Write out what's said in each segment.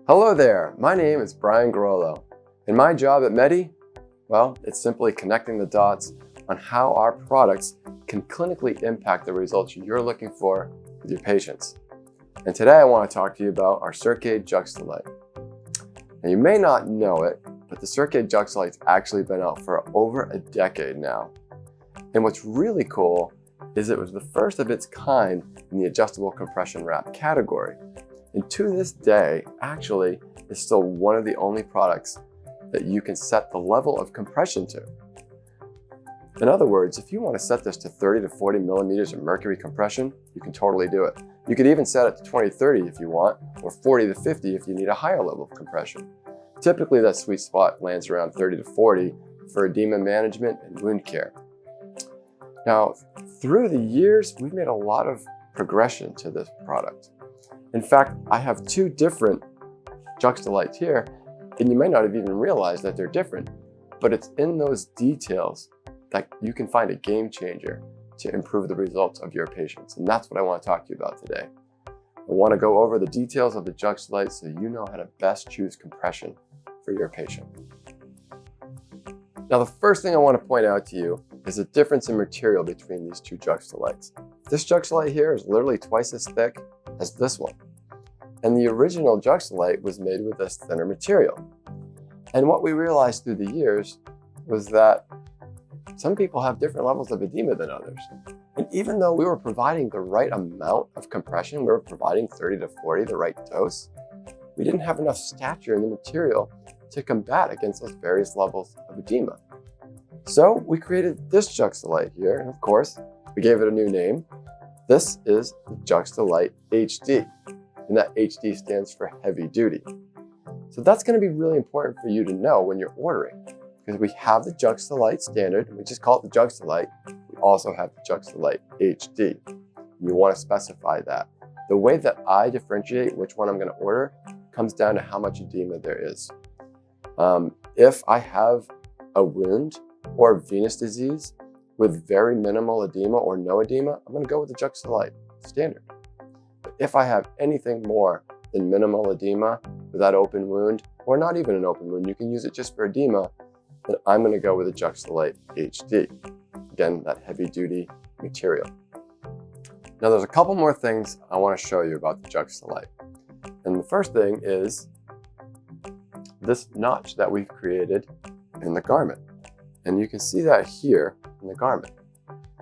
Hello there, my name is Brian Grollo, and my job at Medi, well, it's simply connecting the dots on how our products can clinically impact the results you're looking for with your patients. And today I want to talk to you about our Circade Juxtalite. Now you may not know it, but the Circade Juxtalite's actually been out for over a decade now. And what's really cool is it was the first of its kind in the adjustable compression wrap category. And to this day, actually, is still one of the only products that you can set the level of compression to. In other words, if you want to set this to 30 to 40 millimeters of mercury compression, you can totally do it. You could even set it to 20 to 30 if you want, or 40 to 50 if you need a higher level of compression. Typically, that sweet spot lands around 30 to 40 for edema management and wound care. Now, through the years, we've made a lot of progression to this product. In fact, I have two different Juxtalites here, and you may not have even realized that they're different, but it's in those details that you can find a game changer to improve the results of your patients. And that's what I want to talk to you about today. I want to go over the details of the Juxtalite so you know how to best choose compression for your patient. Now, the first thing I want to point out to you is the difference in material between these two Juxtalites. This Juxtalite here is literally twice as thick as this one. And the original Juxtalite was made with this thinner material. And what we realized through the years was that some people have different levels of edema than others. And even though we were providing the right amount of compression, we were providing 30 to 40, the right dose, we didn't have enough stature in the material to combat against those various levels of edema. So we created this Juxtalite here, and of course, we gave it a new name. This is the Juxtalite HD, and that HD stands for heavy duty. So that's going to be really important for you to know when you're ordering, because we have the Juxtalite standard, and we just call it the Juxtalite. We also have the Juxtalite HD. You want to specify that. The way that I differentiate which one I'm going to order comes down to how much edema there is. If I have a wound or venous disease with very minimal edema or no edema, I'm going to go with the Juxtalite standard. But if I have anything more than minimal edema with that open wound, or not even an open wound, you can use it just for edema, then I'm going to go with the Juxtalite HD. Again, that heavy duty material. Now there's a couple more things I want to show you about the Juxtalite. And the first thing is this notch that we've created in the garment. And you can see that here in the garment.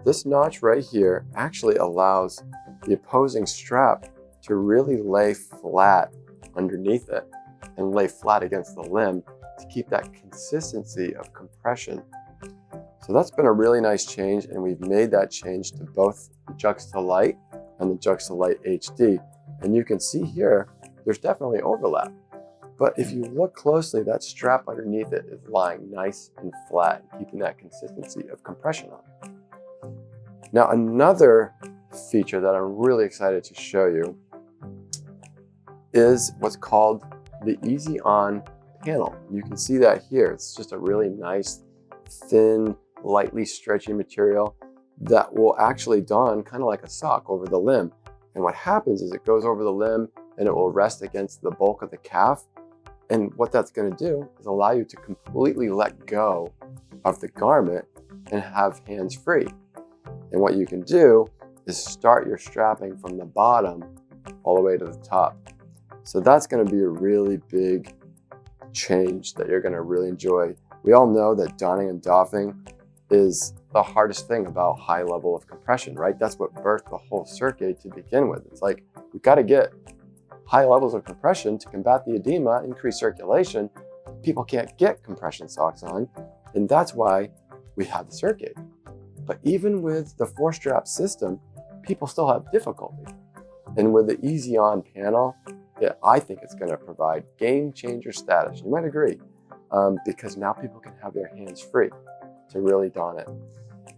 This notch right here actually allows the opposing strap to really lay flat underneath it and lay flat against the limb to keep that consistency of compression. So that's been a really nice change, and we've made that change to both the Juxtalite and the Juxtalite HD. And you can see here, there's definitely overlap. But if you look closely, that strap underneath it is lying nice and flat, keeping that consistency of compression on. Now, another feature that I'm really excited to show you is what's called the Easy On panel. You can see that here. It's just a really nice, thin, lightly stretchy material that will actually don kind of like a sock over the limb. And what happens is it goes over the limb and it will rest against the bulk of the calf. And what that's going to do is allow you to completely let go of the garment and have hands free. And what you can do is start your strapping from the bottom all the way to the top. So that's going to be a really big change that you're going to really enjoy. We all know that donning and doffing is the hardest thing about high level of compression, right? That's what birthed the whole Circade to begin with. It's like, we've got to get high levels of compression to combat the edema, increase circulation. People can't get compression socks on, and that's why we have the Circade. But even with the 4-strap system, people still have difficulty. And with the Easy On panel, yeah, I think it's going to provide game changer status. You might agree, because now people can have their hands free to really don it.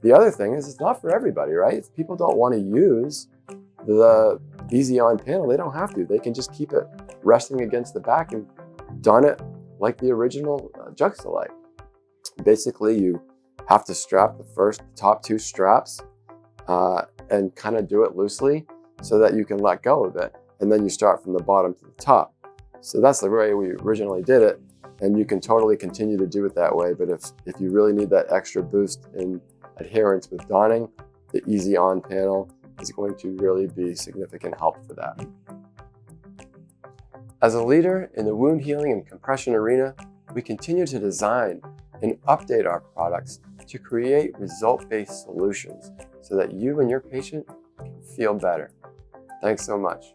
The other thing is it's not for everybody, right? If people don't want to use the Easy On panel, they don't have to. They can just keep it resting against the back and don it like the original Juxtalite. Basically, you have to strap the top 2 straps and kind of do it loosely so that you can let go of it. And then you start from the bottom to the top. So that's the way we originally did it, and you can totally continue to do it that way. But if you really need that extra boost in adherence with donning, the Easy On panel is going to really be significant help for that. As a leader in the wound healing and compression arena, we continue to design and update our products to create result-based solutions so that you and your patient can feel better. Thanks so much.